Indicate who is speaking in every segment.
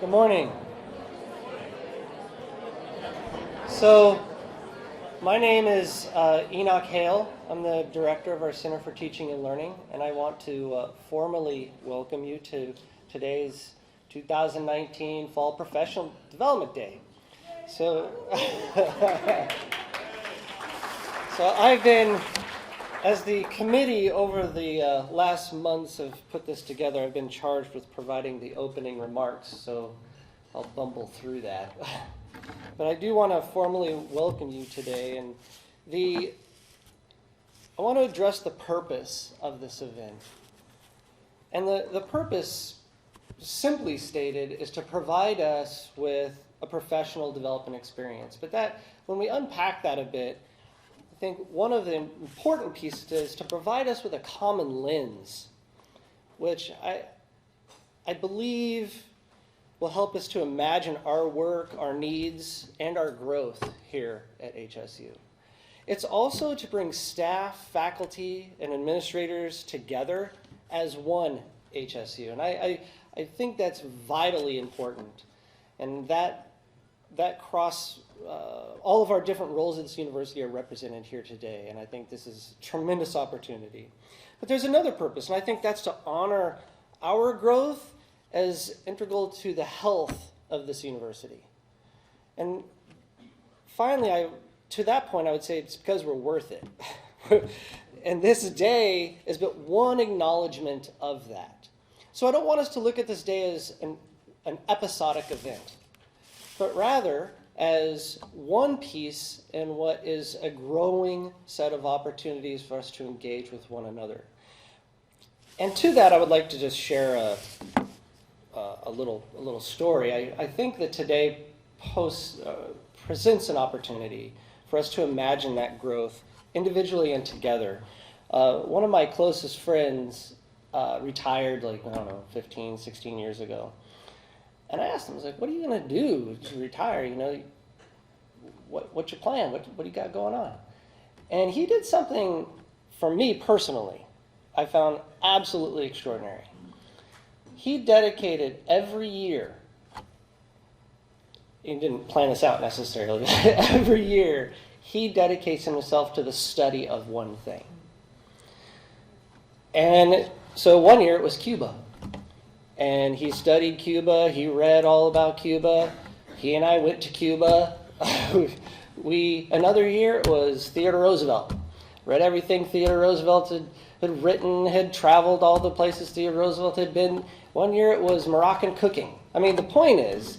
Speaker 1: Good morning. So, my name is Enoch Hale. I'm the director of our Center for Teaching and Learning, and I want to formally welcome you to today's 2019 Fall Professional Development Day. So, I've been, as the committee over the last months have put this together, I've been charged with providing the opening remarks, so I'll bumble through that. But I do want to formally welcome you today, and I want to address the purpose of this event. And the purpose, simply stated, is to provide us with a professional development experience. But that, when we unpack that a bit, I think one of the important pieces is to provide us with a common lens, which I believe will help us to imagine our work, our needs, and our growth here at HSU. It's also to bring staff, faculty, and administrators together as one HSU. And I think that's vitally important. And that all of our different roles at this university are represented here today. And I think this is a tremendous opportunity. But there's another purpose, and I think that's to honor our growth as integral to the health of this university. And finally, to that point, I would say it's because we're worth it. And this day is but one acknowledgement of that. So I don't want us to look at this day as an episodic event, but rather as one piece in what is a growing set of opportunities for us to engage with one another. And to that, I would like to just share a little story. I think that today presents an opportunity for us to imagine that growth individually and together. One of my closest friends retired 15, 16 years ago. And I asked him, I was like, what are you going to do to retire? What's your plan? What do you got going on? And he did something, for me personally, I found absolutely extraordinary. He dedicated every year, he didn't plan this out necessarily, but every year he dedicates himself to the study of one thing. And so one year it was Cuba. And he studied Cuba, he read all about Cuba, he and I went to Cuba. Another year it was Theodore Roosevelt. Read everything Theodore Roosevelt had written, had traveled all the places Theodore Roosevelt had been. One year it was Moroccan cooking. I mean, the point is,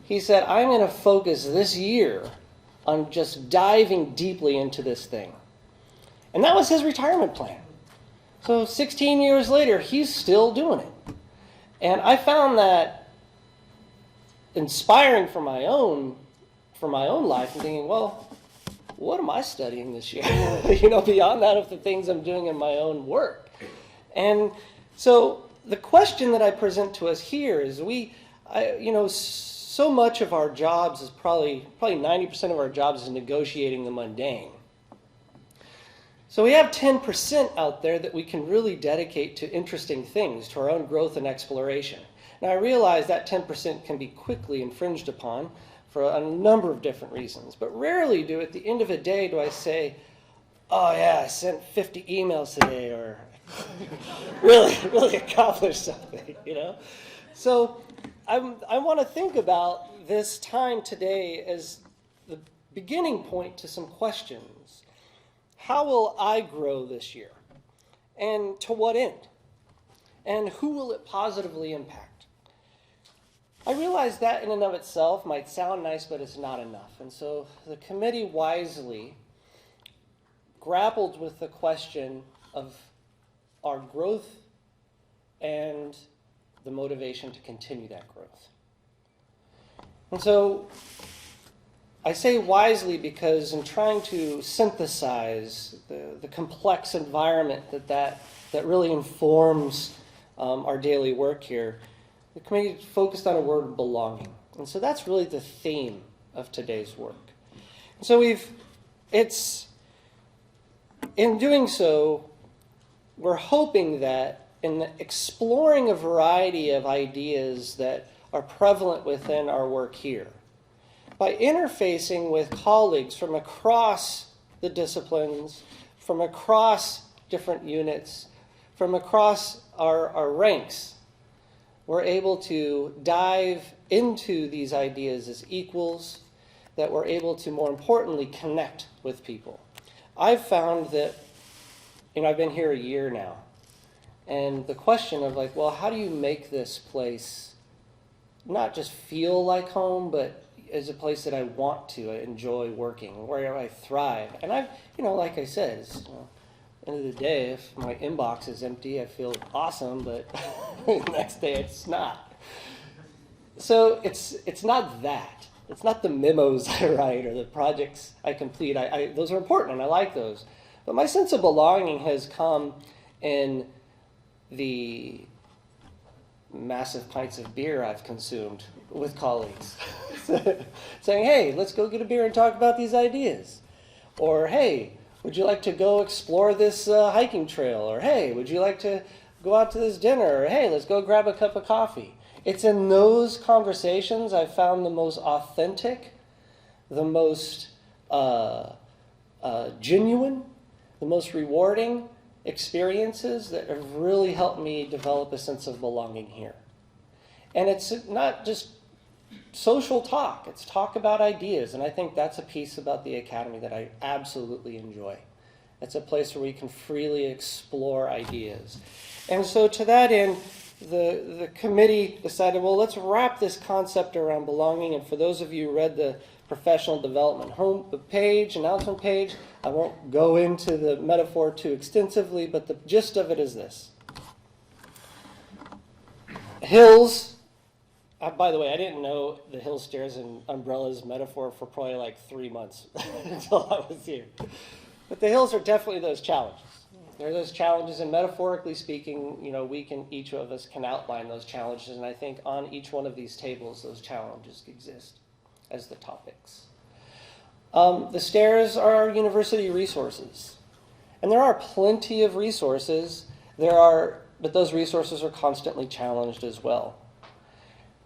Speaker 1: he said, I'm going to focus this year on just diving deeply into this thing. And that was his retirement plan. So 16 years later, he's still doing it. And I found that inspiring for my own life, and thinking, well, what am I studying this year? Beyond that of the things I'm doing in my own work. And so the question that I present to us here is so much of our jobs is probably 90% of our jobs is negotiating the mundane. So we have 10% out there that we can really dedicate to interesting things, to our own growth and exploration. Now I realize that 10% can be quickly infringed upon for a number of different reasons, but rarely at the end of a day do I say, oh yeah, I sent 50 emails today, or really accomplished something, So I want to think about this time today as the beginning point to some questions. How will I grow this year? And to what end? And who will it positively impact? I realize that in and of itself might sound nice, but it's not enough. And so the committee wisely grappled with the question of our growth and the motivation to continue that growth. And so I say wisely because in trying to synthesize the complex environment that really informs our daily work here, the committee focused on a word, belonging. And so that's really the theme of today's work. And so in doing so, we're hoping that in exploring a variety of ideas that are prevalent within our work here. By interfacing with colleagues from across the disciplines, from across different units, from across our ranks, we're able to dive into these ideas as equals, that we're able to, more importantly, connect with people. I've found that, I've been here a year now, and the question of like, well, how do you make this place not just feel like home, but as a place that I want to enjoy working, where I thrive. And I've, like I said, at the end of the day, if my inbox is empty, I feel awesome, but the next day it's not. So it's not that. It's not the memos I write or the projects I complete. Those are important, and I like those. But my sense of belonging has come in the massive pints of beer I've consumed with colleagues. Saying, hey, let's go get a beer and talk about these ideas. Or, hey, would you like to go explore this hiking trail? Or, hey, would you like to go out to this dinner? Or, hey, let's go grab a cup of coffee. It's in those conversations I've found the most authentic, the most genuine, the most rewarding experiences that have really helped me develop a sense of belonging here. And it's not just social talk, it's talk about ideas, and I think that's a piece about the Academy that I absolutely enjoy. It's a place where we can freely explore ideas. And so to that end, the committee decided, well, let's wrap this concept around belonging, and for those of you who read the professional development announcement page, I won't go into the metaphor too extensively, but the gist of it is this. Hills, by the way, I didn't know the hill stairs and umbrellas metaphor for probably like 3 months until I was here. But the hills are definitely those challenges. There are those challenges, and metaphorically speaking, each of us can outline those challenges, and I think on each one of these tables, those challenges exist as the topics. The stairs are our university resources. And there are plenty of resources. But those resources are constantly challenged as well.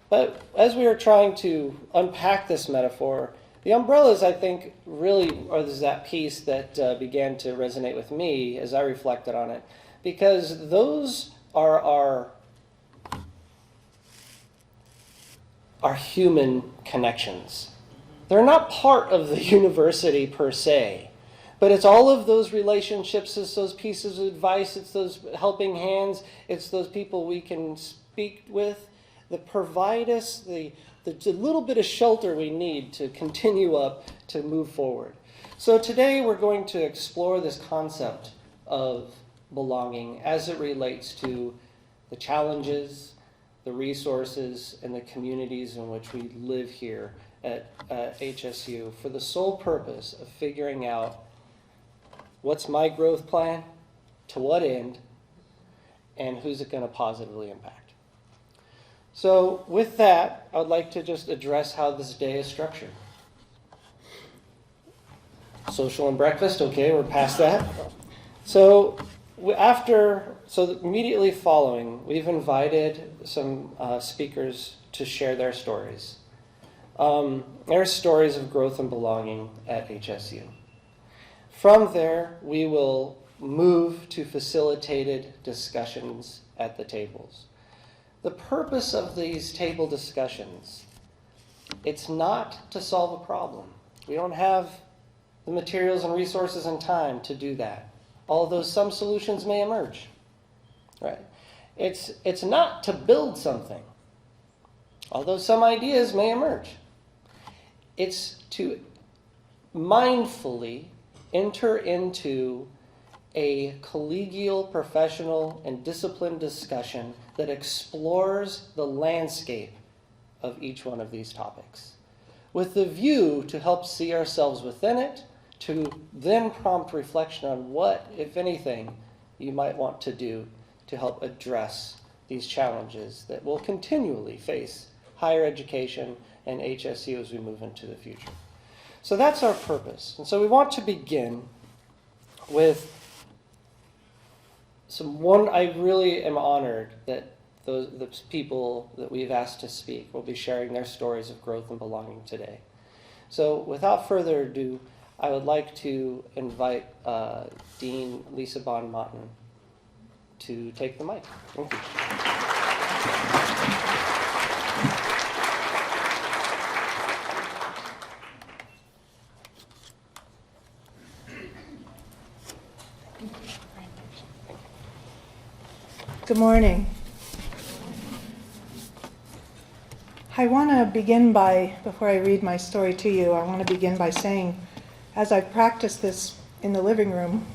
Speaker 1: But as we are trying to unpack this metaphor, the umbrellas, I think, really are that piece that began to resonate with me as I reflected on it. Because those are our human connections. They're not part of the university per se, but it's all of those relationships, it's those pieces of advice, it's those helping hands, it's those people we can speak with that provide us the little bit of shelter we need to continue up, to move forward. So today we're going to explore this concept of belonging as it relates to the challenges, the resources, and the communities in which we live here at HSU for the sole purpose of figuring out what's my growth plan, to what end, and who's it going to positively impact. So with that, I'd like to just address how this day is structured. Social and breakfast, okay, we're past that. So immediately following, we've invited some speakers to share their stories. Their stories of growth and belonging at HSU. From there, we will move to facilitated discussions at the tables. The purpose of these table discussions, it's not to solve a problem. We don't have the materials and resources and time to do that, although some solutions may emerge. Right? It's not to build something, although some ideas may emerge. It's to mindfully enter into a collegial, professional, and disciplined discussion that explores the landscape of each one of these topics, with the view to help see ourselves within it, to then prompt reflection on what, if anything, you might want to do to help address these challenges that will continually face higher education and HSU as we move into the future. So that's our purpose. And so we want to begin with I really am honored that the people that we've asked to speak will be sharing their stories of growth and belonging today. So without further ado, I would like to invite Dean Lisa Bond-Motten to take the mic. Thank you.
Speaker 2: Good morning. I want to begin by, before I read my story to you, I want to begin by saying, as I've practiced this in the living room,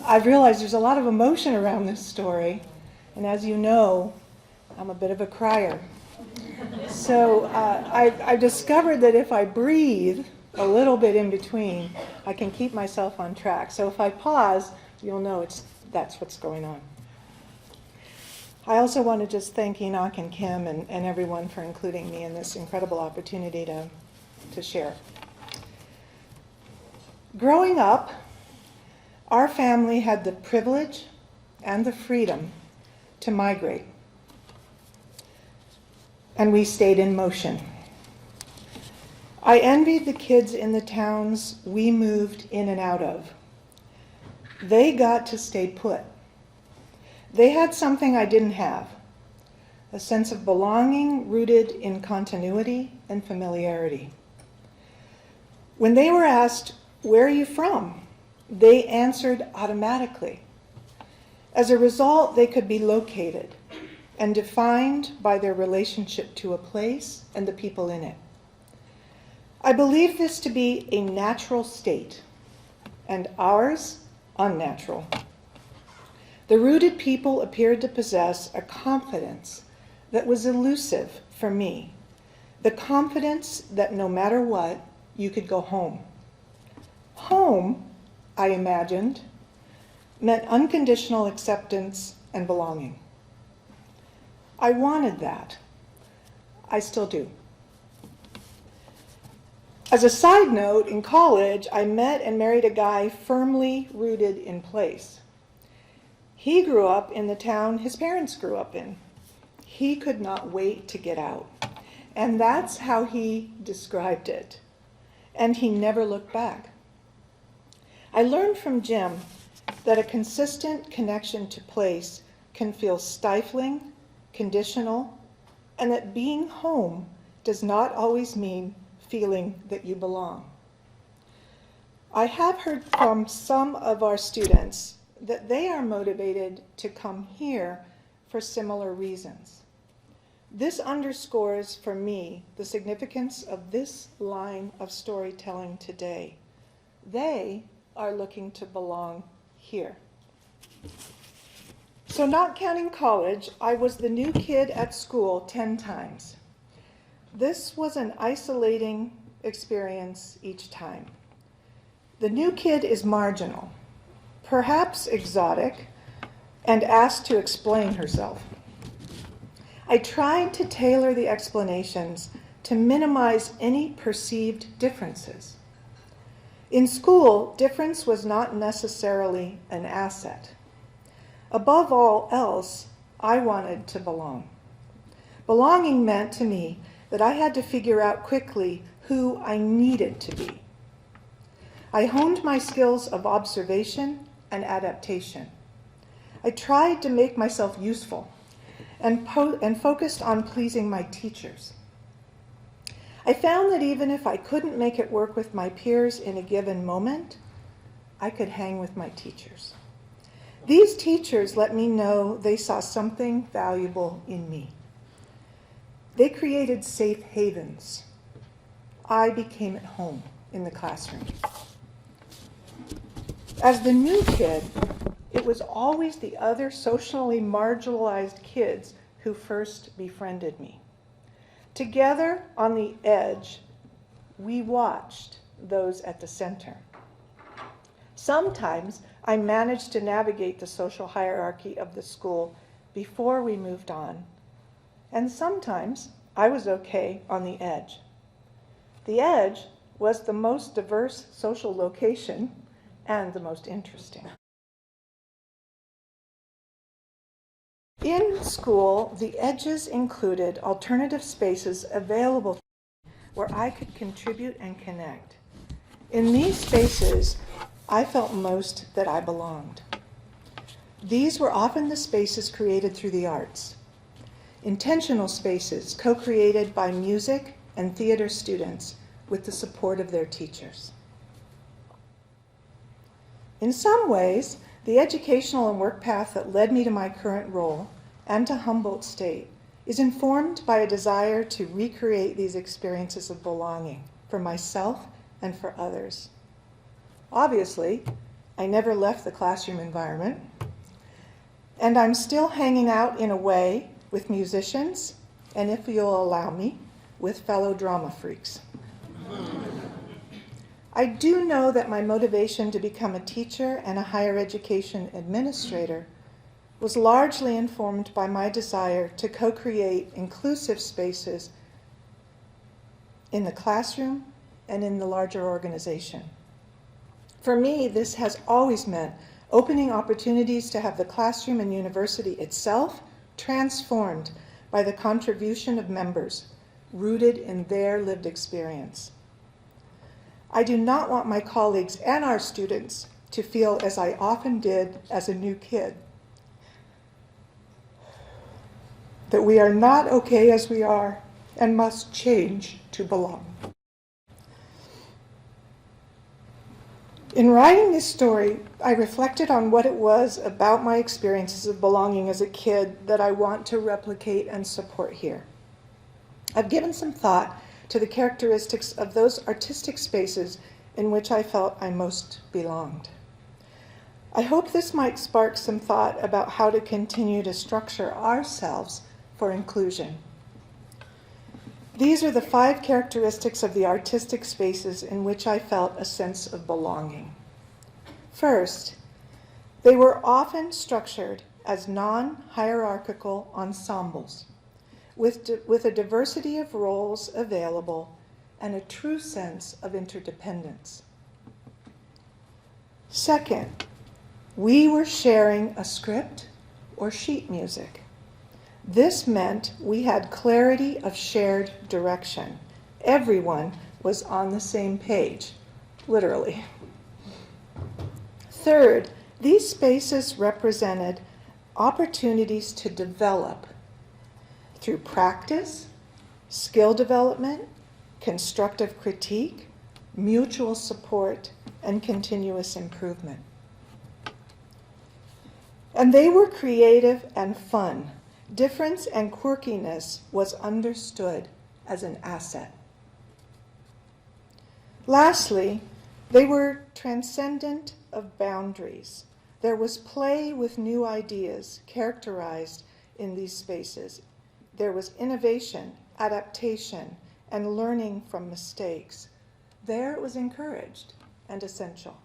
Speaker 2: I've realized there's a lot of emotion around this story. And as you know, I'm a bit of a crier. So I discovered that if I breathe a little bit in between, I can keep myself on track. So if I pause, you'll know that's what's going on. I also want to just thank Enoch and Kim and everyone for including me in this incredible opportunity to share. Growing up, our family had the privilege and the freedom to migrate. And we stayed in motion. I envied the kids in the towns we moved in and out of. They got to stay put. They had something I didn't have, a sense of belonging rooted in continuity and familiarity. When they were asked, "Where are you from?" they answered automatically. As a result, they could be located and defined by their relationship to a place and the people in it. I believe this to be a natural state, and ours unnatural. The rooted people appeared to possess a confidence that was elusive for me, the confidence that no matter what, you could go home. Home, I imagined, meant unconditional acceptance and belonging. I wanted that. I still do. As a side note, in college, I met and married a guy firmly rooted in place. He grew up in the town his parents grew up in. He could not wait to get out. And that's how he described it. And he never looked back. I learned from Jim that a consistent connection to place can feel stifling, conditional, and that being home does not always mean feeling that you belong. I have heard from some of our students that they are motivated to come here for similar reasons. This underscores for me the significance of this line of storytelling today. They are looking to belong here. So not counting college, I was the new kid at school 10 times. This was an isolating experience each time. The new kid is marginal, perhaps exotic, and asked to explain herself. I tried to tailor the explanations to minimize any perceived differences. In school, difference was not necessarily an asset. Above all else, I wanted to belong. Belonging meant to me that I had to figure out quickly who I needed to be. I honed my skills of observation and adaptation. I tried to make myself useful and focused on pleasing my teachers. I found that even if I couldn't make it work with my peers in a given moment, I could hang with my teachers. These teachers let me know they saw something valuable in me. They created safe havens. I became at home in the classroom. As the new kid, it was always the other socially marginalized kids who first befriended me. Together on the edge, we watched those at the center. Sometimes I managed to navigate the social hierarchy of the school before we moved on, and sometimes I was okay on the edge. The edge was the most diverse social location and the most interesting. In school, the edges included alternative spaces available where I could contribute and connect. In these spaces, I felt most that I belonged. These were often the spaces created through the arts. Intentional spaces co-created by music and theater students with the support of their teachers. In some ways, the educational and work path that led me to my current role and to Humboldt State is informed by a desire to recreate these experiences of belonging for myself and for others. Obviously, I never left the classroom environment, and I'm still hanging out in a way with musicians, and if you'll allow me, with fellow drama freaks. I do know that my motivation to become a teacher and a higher education administrator was largely informed by my desire to co-create inclusive spaces in the classroom and in the larger organization. For me, this has always meant opening opportunities to have the classroom and university itself transformed by the contribution of members rooted in their lived experience. I do not want my colleagues and our students to feel as I often did as a new kid, that we are not okay as we are and must change to belong. In writing this story, I reflected on what it was about my experiences of belonging as a kid that I want to replicate and support here. I've given some thought to the characteristics of those artistic spaces in which I felt I most belonged. I hope this might spark some thought about how to continue to structure ourselves for inclusion. These are the 5 characteristics of the artistic spaces in which I felt a sense of belonging. First, they were often structured as non-hierarchical ensembles with a diversity of roles available and a true sense of interdependence. Second, we were sharing a script or sheet music. This meant we had clarity of shared direction. Everyone was on the same page, literally. Third, these spaces represented opportunities to develop through practice, skill development, constructive critique, mutual support, and continuous improvement. And they were creative and fun. Difference and quirkiness was understood as an asset. Lastly, they were transcendent of boundaries. There was play with new ideas characterized in these spaces. There was innovation, adaptation, and learning from mistakes. There it was encouraged and essential.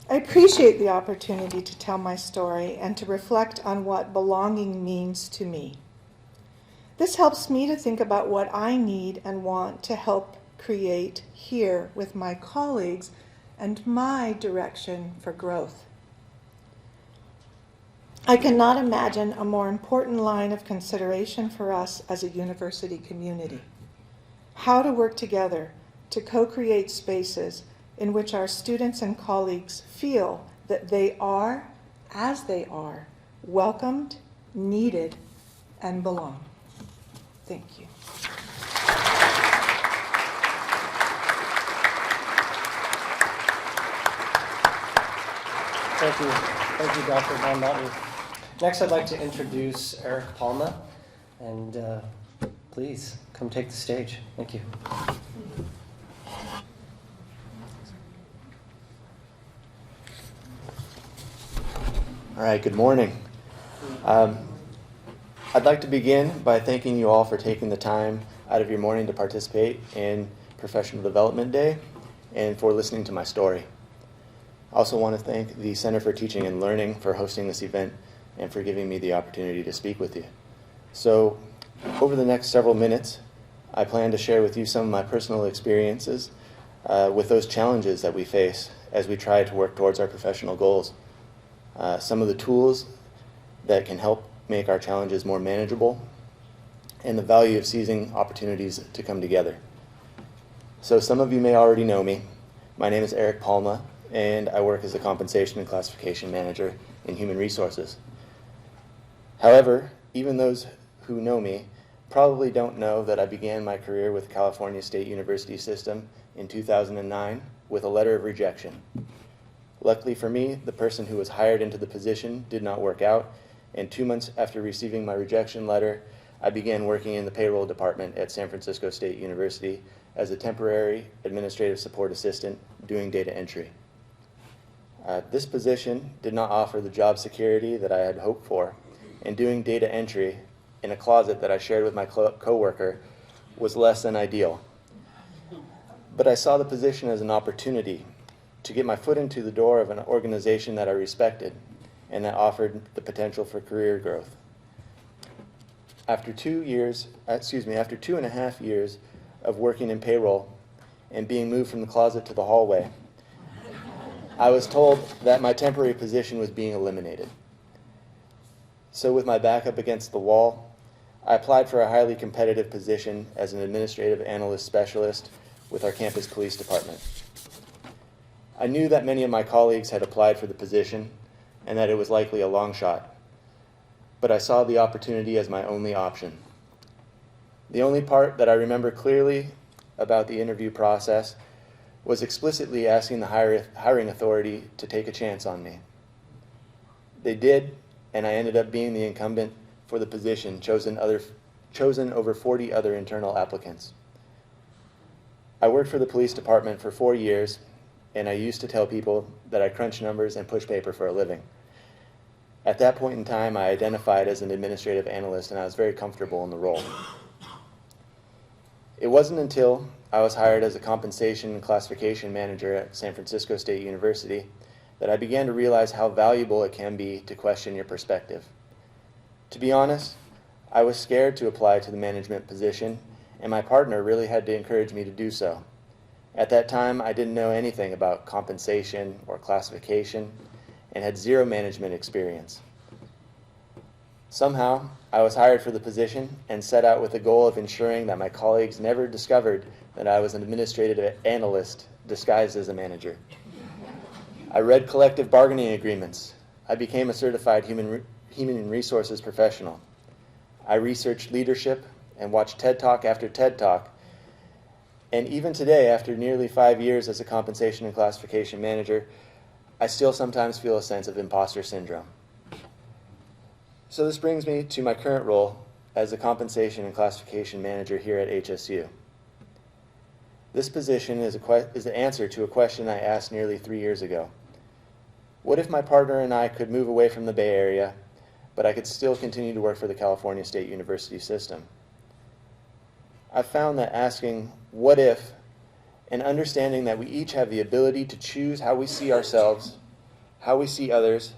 Speaker 2: I appreciate the opportunity to tell my story and to reflect on what belonging means to me. This helps me to think about what I need and want to help create here with my colleagues and my direction for growth. I cannot imagine a more important line of consideration for us as a university community. How to work together to co-create spaces in which our students and colleagues feel that they are, as they are, welcomed, needed, and belong. Thank you.
Speaker 1: Thank you, Dr. Von Mountain. Next, I'd like to introduce Erik Palma, and please come take the stage. Thank you.
Speaker 3: All right, good morning. I'd like to begin by thanking you all for taking the time out of your morning to participate in Professional Development Day and for listening to my story. I also want to thank the Center for Teaching and Learning for hosting this event and for giving me the opportunity to speak with you. So, over the next several minutes, I plan to share with you some of my personal experiences with those challenges that we face as we try to work towards our professional goals. some of the tools that can help make our challenges more manageable, and the value of seizing opportunities to come together. So some of you may already know me. My name is Erik Palma, and I work as a compensation and classification manager in human resources. However, even those who know me probably don't know that I began my career with the California State University system in 2009 with a letter of rejection. Luckily for me, the person who was hired into the position did not work out, and 2 months after receiving my rejection letter, I began working in the payroll department at San Francisco State University as a temporary administrative support assistant doing data entry. This position did not offer the job security that I had hoped for, and doing data entry in a closet that I shared with my coworker was less than ideal. But I saw the position as an opportunity to get my foot into the door of an organization that I respected and that offered the potential for career growth. After 2.5 years of working in payroll and being moved from the closet to the hallway, I was told that my temporary position was being eliminated. So with my back up against the wall, I applied for a highly competitive position as an administrative analyst specialist with our campus police department. I knew that many of my colleagues had applied for the position and that it was likely a long shot, but I saw the opportunity as my only option. The only part that I remember clearly about the interview process was explicitly asking the hiring authority to take a chance on me. They did, and I ended up being the incumbent for the position, chosen over 40 other internal applicants. I worked for the police department for 4 years, and I used to tell people that I crunch numbers and push paper for a living. At that point in time, I identified as an administrative analyst, and I was very comfortable in the role. It wasn't until I was hired as a compensation and classification manager at San Francisco State University that I began to realize how valuable it can be to question your perspective. To be honest, I was scared to apply to the management position, and my partner really had to encourage me to do so. At that time, I didn't know anything about compensation or classification and had zero management experience. Somehow, I was hired for the position and set out with the goal of ensuring that my colleagues never discovered that I was an administrative analyst disguised as a manager. I read collective bargaining agreements. I became a certified human resources professional. I researched leadership and watched TED Talk after TED Talk. And even today, after nearly 5 years as a compensation and classification manager, I still sometimes feel a sense of imposter syndrome. So this brings me to my current role as a compensation and classification manager here at HSU. This position is the answer to a question I asked nearly 3 years ago. What if my partner and I could move away from the Bay Area, but I could still continue to work for the California State University system? I've found that asking what if and understanding that we each have the ability to choose how we see ourselves, how we see others,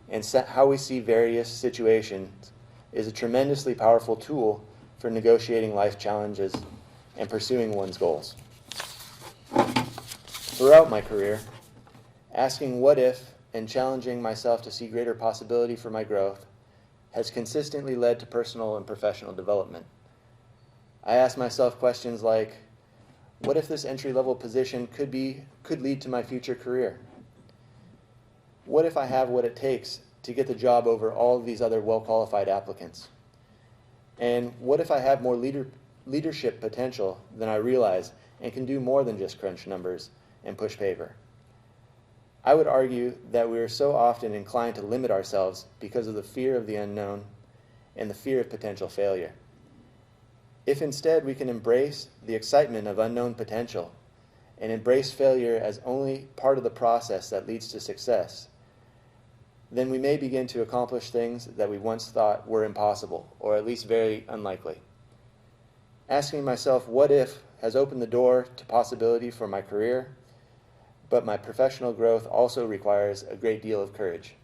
Speaker 3: and how we see various situations is a tremendously powerful tool for negotiating life challenges and pursuing one's goals. Throughout my career, asking what if and challenging myself to see greater possibility for my growth has consistently led to personal and professional development. I ask myself questions like, what if this entry-level position could lead to my future career? What if I have what it takes to get the job over all of these other well-qualified applicants? And what if I have more leadership potential than I realize and can do more than just crunch numbers and push paper? I would argue that we are so often inclined to limit ourselves because of the fear of the unknown and the fear of potential failure. If instead we can embrace the excitement of unknown potential and embrace failure as only part of the process that leads to success, then we may begin to accomplish things that we once thought were impossible, or at least very unlikely. Asking myself, what if, has opened the door to possibility for my career, but my professional growth also requires a great deal of courage.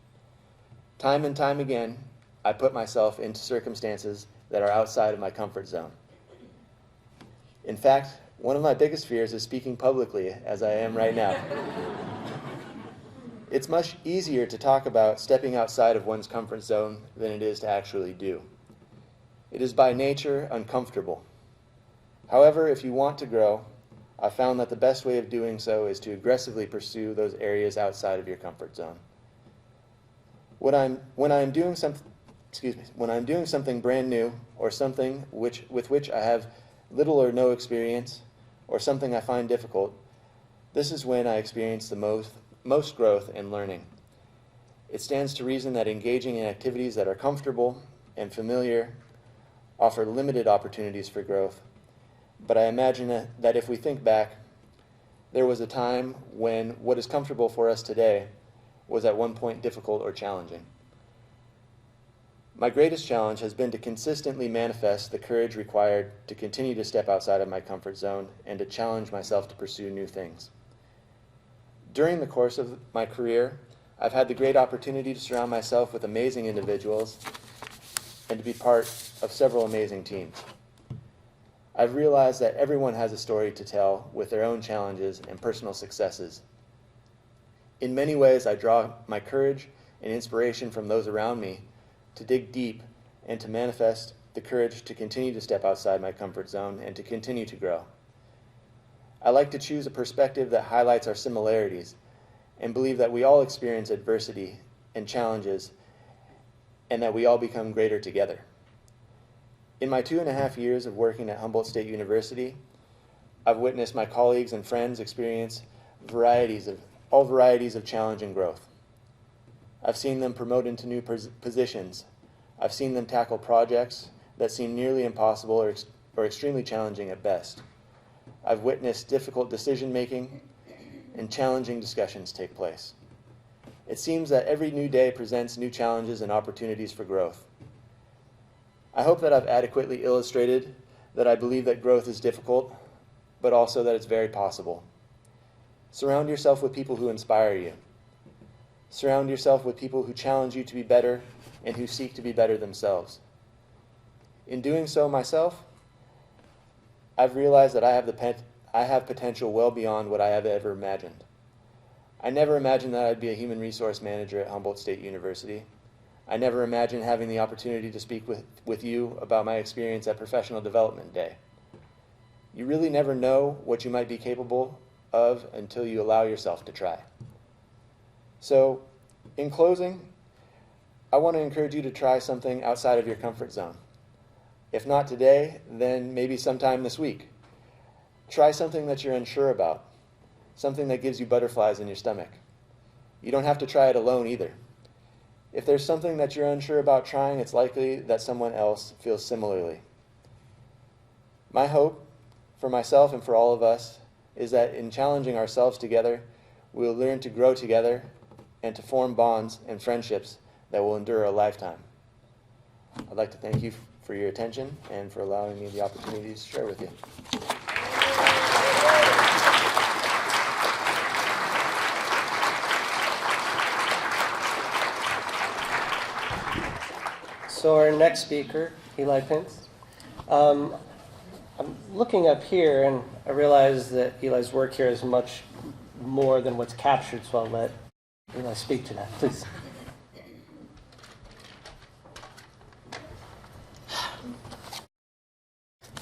Speaker 3: Time and time again, I put myself into circumstances that are outside of my comfort zone. In fact, one of my biggest fears is speaking publicly, as I am right now. It's much easier to talk about stepping outside of one's comfort zone than it is to actually do. It is by nature uncomfortable. However, if you want to grow, I've found that the best way of doing so is to aggressively pursue those areas outside of your comfort zone. When I'm doing something brand new, or something with which I have little or no experience, or something I find difficult, this is when I experience the most growth and learning. It stands to reason that engaging in activities that are comfortable and familiar offer limited opportunities for growth. But I imagine that if we think back, there was a time when what is comfortable for us today was at one point difficult or challenging. My greatest challenge has been to consistently manifest the courage required to continue to step outside of my comfort zone and to challenge myself to pursue new things. During the course of my career, I've had the great opportunity to surround myself with amazing individuals and to be part of several amazing teams. I've realized that everyone has a story to tell with their own challenges and personal successes. In many ways, I draw my courage and inspiration from those around me to dig deep and to manifest the courage to continue to step outside my comfort zone and to continue to grow. I like to choose a perspective that highlights our similarities and believe that we all experience adversity and challenges and that we all become greater together. In my 2.5 years of working at Humboldt State University, I've witnessed my colleagues and friends experience all varieties of challenge and growth. I've seen them promote into new positions. I've seen them tackle projects that seem nearly impossible or extremely challenging at best. I've witnessed difficult decision-making and challenging discussions take place. It seems that every new day presents new challenges and opportunities for growth. I hope that I've adequately illustrated that I believe that growth is difficult, but also that it's very possible. Surround yourself with people who inspire you. Surround yourself with people who challenge you to be better and who seek to be better themselves. In doing so myself, I've realized that I have potential well beyond what I have ever imagined. I never imagined that I'd be a human resource manager at Humboldt State University. I never imagined having the opportunity to speak with you about my experience at Professional Development Day. You really never know what you might be capable of until you allow yourself to try. So, in closing, I want to encourage you to try something outside of your comfort zone. If not today, then maybe sometime this week. Try something that you're unsure about, something that gives you butterflies in your stomach. You don't have to try it alone either. If there's something that you're unsure about trying, it's likely that someone else feels similarly. My hope for myself and for all of us is that in challenging ourselves together, we'll learn to grow together and to form bonds and friendships that will endure a lifetime. I'd like to thank you for your attention and for allowing me the opportunity to share with you.
Speaker 1: So our next speaker, Eli Pence. I'm looking up here and I realize that Eli's work here is much more than what's captured, so I'll let Eli speak to that, please.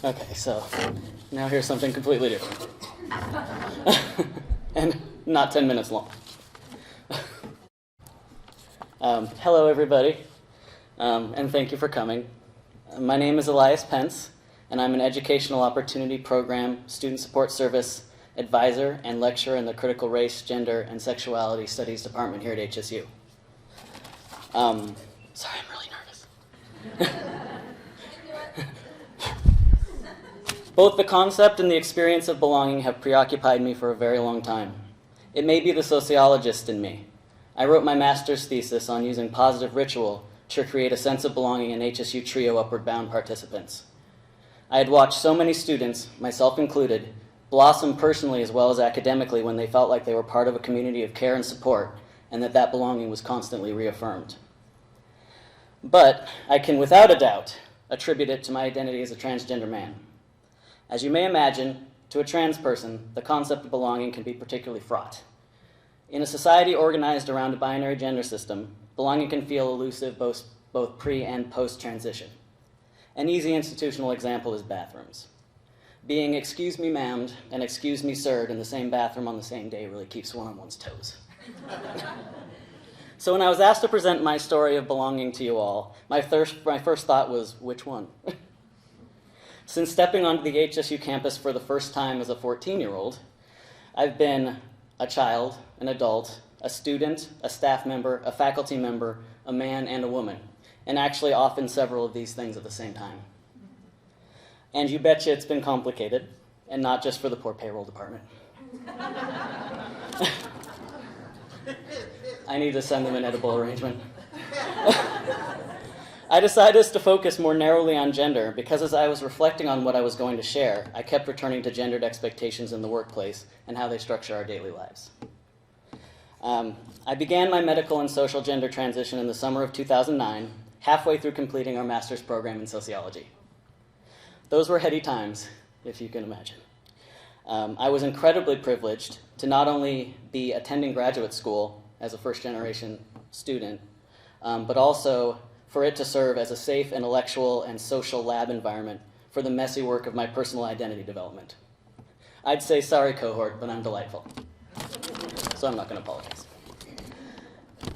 Speaker 4: Okay, so now here's something completely different. And not 10 minutes long. Hello, everybody, and thank you for coming. My name is Eli Pence, and I'm an Educational Opportunity Program Student Support Service Advisor and Lecturer in the Critical Race, Gender, and Sexuality Studies Department here at HSU. Sorry, I'm really nervous. Both the concept and the experience of belonging have preoccupied me for a very long time. It may be the sociologist in me. I wrote my master's thesis on using positive ritual to create a sense of belonging in HSU TRIO Upward Bound participants. I had watched so many students, myself included, blossom personally as well as academically when they felt like they were part of a community of care and support, and that belonging was constantly reaffirmed. But I can without a doubt attribute it to my identity as a transgender man. As you may imagine, to a trans person, the concept of belonging can be particularly fraught. In a society organized around a binary gender system, belonging can feel elusive both pre- and post-transition. An easy institutional example is bathrooms. Being excuse me ma'amed and excuse me sir'd in the same bathroom on the same day really keeps one on one's toes. So when I was asked to present my story of belonging to you all, my first thought was, which one? Since stepping onto the HSU campus for the first time as a 14-year-old, I've been a child, an adult, a student, a staff member, a faculty member, a man, and a woman, and actually often several of these things at the same time. And you betcha it's been complicated, and not just for the poor payroll department. I need to send them an edible arrangement. I decided to focus more narrowly on gender because as I was reflecting on what I was going to share, I kept returning to gendered expectations in the workplace and how they structure our daily lives. I began my medical and social gender transition in the summer of 2009, halfway through completing our master's program in sociology. Those were heady times, if you can imagine. I was incredibly privileged to not only be attending graduate school as a first-generation student, but also for it to serve as a safe intellectual and social lab environment for the messy work of my personal identity development. I'd say sorry, cohort, but I'm delightful. So I'm not going to apologize.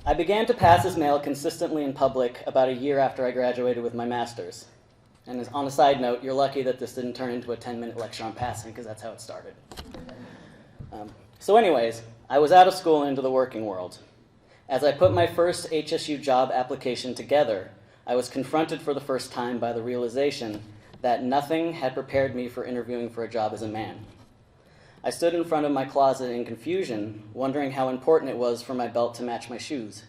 Speaker 4: I began to pass as male consistently in public about a year after I graduated with my master's. And on a side note, you're lucky that this didn't turn into a 10-minute lecture on passing, because that's how it started. So anyways, I was out of school and into the working world. As I put my first HSU job application together, I was confronted for the first time by the realization that nothing had prepared me for interviewing for a job as a man. I stood in front of my closet in confusion, wondering how important it was for my belt to match my shoes.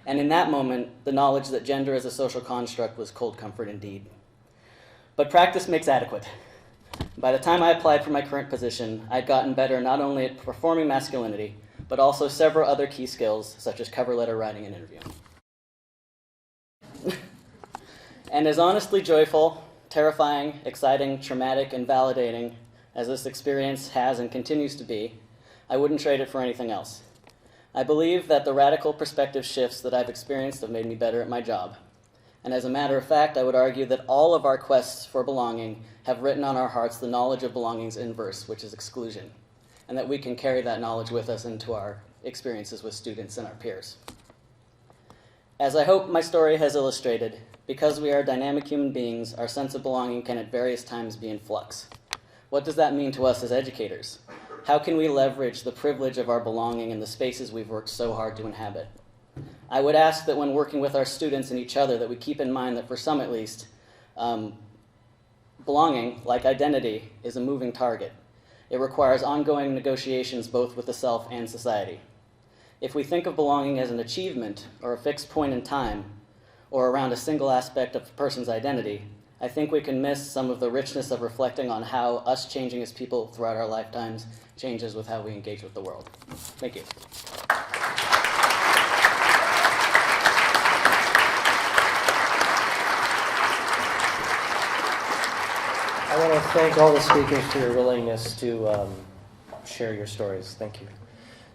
Speaker 4: And in that moment, the knowledge that gender as a social construct was cold comfort indeed. But practice makes adequate. By the time I applied for my current position, I'd gotten better not only at performing masculinity, but also several other key skills, such as cover letter writing and interviewing. And as honestly joyful, terrifying, exciting, traumatic, and validating as this experience has and continues to be, I wouldn't trade it for anything else. I believe that the radical perspective shifts that I've experienced have made me better at my job. And as a matter of fact, I would argue that all of our quests for belonging have written on our hearts the knowledge of belonging's inverse, which is exclusion, and that we can carry that knowledge with us into our experiences with students and our peers. As I hope my story has illustrated, because we are dynamic human beings, our sense of belonging can at various times be in flux. What does that mean to us as educators? How can we leverage the privilege of our belonging in the spaces we've worked so hard to inhabit? I would ask that when working with our students and each other that we keep in mind that for some at least, belonging, like identity, is a moving target. It requires ongoing negotiations both with the self and society. If we think of belonging as an achievement or a fixed point in time, or around a single aspect of a person's identity, I think we can miss some of the richness of reflecting on how us changing as people throughout our lifetimes changes with how we engage with the world. Thank you.
Speaker 1: I want to thank all the speakers for your willingness to share your stories. Thank you.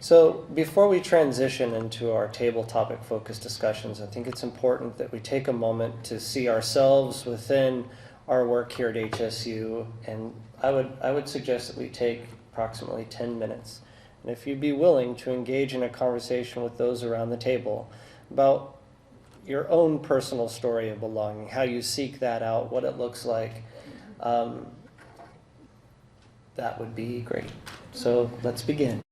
Speaker 1: So before we transition into our table topic focused discussions, I think it's important that we take a moment to see ourselves within our work here at HSU, and I would suggest that we take approximately 10 minutes. And if you'd be willing to engage in a conversation with those around the table about your own personal story of belonging, how you seek that out, what it looks like, that would be great. So let's begin.